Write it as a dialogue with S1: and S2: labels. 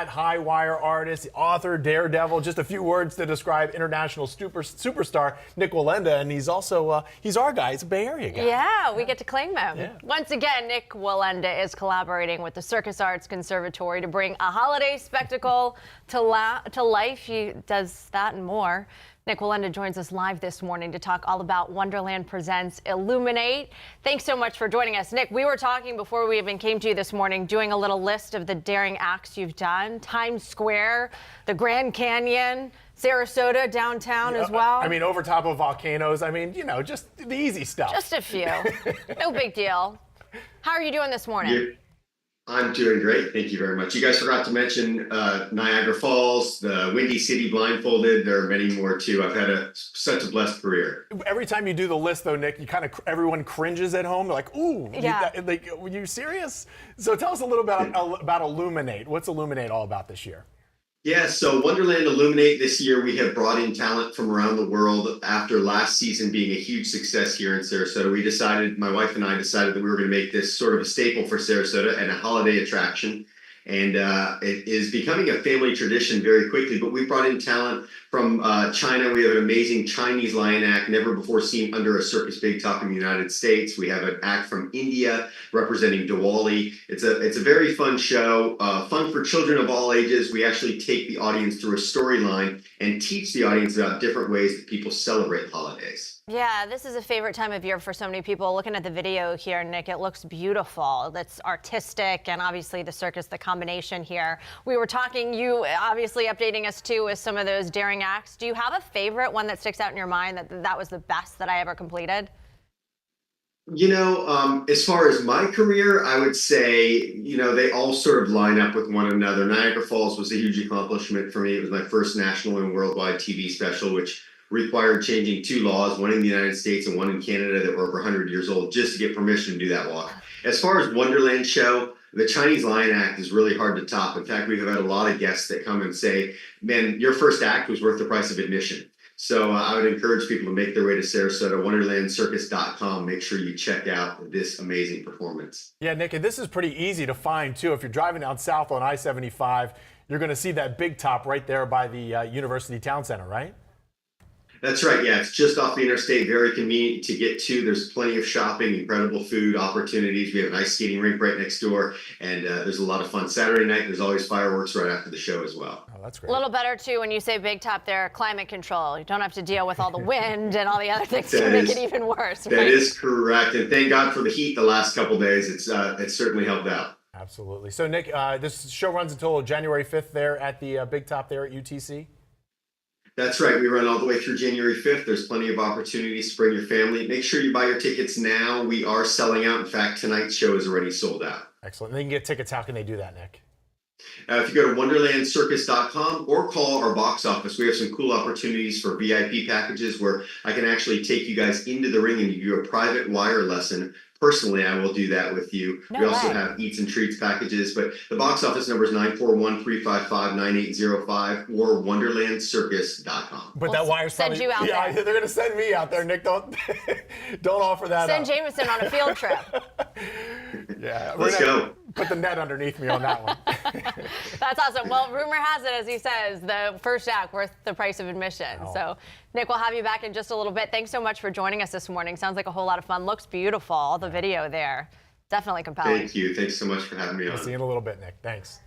S1: that high wire artist, the author, Daredevil. Just a few words to describe international superstar Nik Wallenda, and he's also he's our guy. He's a Bay Area guy.
S2: Yeah, we get to claim him.
S1: Yeah.
S2: Once again, Nik Wallenda is collaborating with the Circus Arts Conservatory to bring a holiday spectacle to life. He does that and more. Nik Wallenda joins us live this morning to talk all about Wonderland Presents Illuminate. Thanks so much for joining us. Nik, we were talking before we even came to you this morning, doing a little list of the daring acts you've done. Times Square, the Grand Canyon, Sarasota downtown as well.
S1: I mean, over top of volcanoes. I mean, you know, just the easy stuff.
S2: Just a few. No big deal. How are you doing this morning?
S3: I'm doing great. Thank you very much. You guys forgot to mention Niagara Falls, the Windy City Blindfolded. There are many more too. I've had such a blessed career.
S1: Every time you do the list, though, Nik, you kind of everyone cringes at home. They're like, "Ooh,
S2: yeah.
S1: Were you serious?" So tell us a little about Illuminate. What's Illuminate all about this year?
S3: Yeah, so Wonderland Illuminate this year, we have brought in talent from around the world. After last season being a huge success here in Sarasota, my wife and I decided that we were going to make this sort of a staple for Sarasota and a holiday attraction. And it is becoming a family tradition very quickly, but we brought in talent from China. We have an amazing Chinese lion act, never before seen under a circus big top in the United States. We have an act from India representing Diwali. It's a very fun show, fun for children of all ages. We actually take the audience through a storyline and teach the audience about different ways that people celebrate holidays.
S2: Yeah, this is a favorite time of year for so many people. Looking at the video here, Nik, it looks beautiful. That's artistic, and obviously the circus, the combination here. We were talking, you obviously updating us too with some of those daring acts. Do you have a favorite one that sticks out in your mind that was the best that I ever completed?
S3: You know, as far as my career, I would say, you know, they all sort of line up with one another. Niagara Falls was a huge accomplishment for me. It was my first national and worldwide TV special, which required changing 2 laws, one in the United States and one in Canada that were over 100 years old, just to get permission to do that walk. As far as Wonderland show, the Chinese Lion Act is really hard to top. In fact, we've had a lot of guests that come and say, man, your first act was worth the price of admission. So I would encourage people to make their way to Sarasota, wonderlandcircus.com. Make sure you check out this amazing performance.
S1: Yeah, Nik, and this is pretty easy to find, too. If you're driving down south on I-75, you're going to see that big top right there by the University Town Center, right?
S3: That's right. Yeah, it's just off the interstate, very convenient to get to. There's plenty of shopping, incredible food opportunities. We have an ice skating rink right next door, and there's a lot of fun. Saturday night, there's always fireworks right after the show as well.
S1: Oh, that's great.
S2: A little better, too, when you say big top there, climate control. You don't have to deal with all the wind and all the other things to make it even worse.
S3: That is correct, and thank God for the heat the last couple days. It's certainly helped out.
S1: Absolutely. So, Nik, this show runs until January 5th there at the Big Top there at UTC?
S3: That's right. We run all the way through January 5th. There's plenty of opportunities to bring your family. Make sure you buy your tickets now. We are selling out. In fact, tonight's show is already sold out.
S1: Excellent. And they can get tickets. How can they do that, Nik?
S3: If you go to wonderlandcircus.com or call our box office, we have some cool opportunities for VIP packages where I can actually take you guys into the ring and give you a private wire lesson. Personally, I will do that with you.
S2: No
S3: we also
S2: way.
S3: have eats and treats packages, but the box office number is 941-355-9805 or wonderlandcircus.com.
S1: But that wire's
S2: send
S1: probably,
S2: you out
S1: yeah,
S2: there.
S1: They're going to send me out there, Nik. Don't offer that
S2: Send
S1: up.
S2: Jameson on a field trip.
S1: Yeah,
S3: Let's go.
S1: Put the net underneath me on that one.
S2: That's awesome. Well, rumor has it, as he says, the first act worth the price of admission.
S1: Oh.
S2: So, Nik, we'll have you back in just a little bit. Thanks so much for joining us this morning. Sounds like a whole lot of fun. Looks beautiful. All the video there. Definitely compelling.
S3: Thank you. Thanks so much for having me on.
S1: See you in a little bit, Nik. Thanks.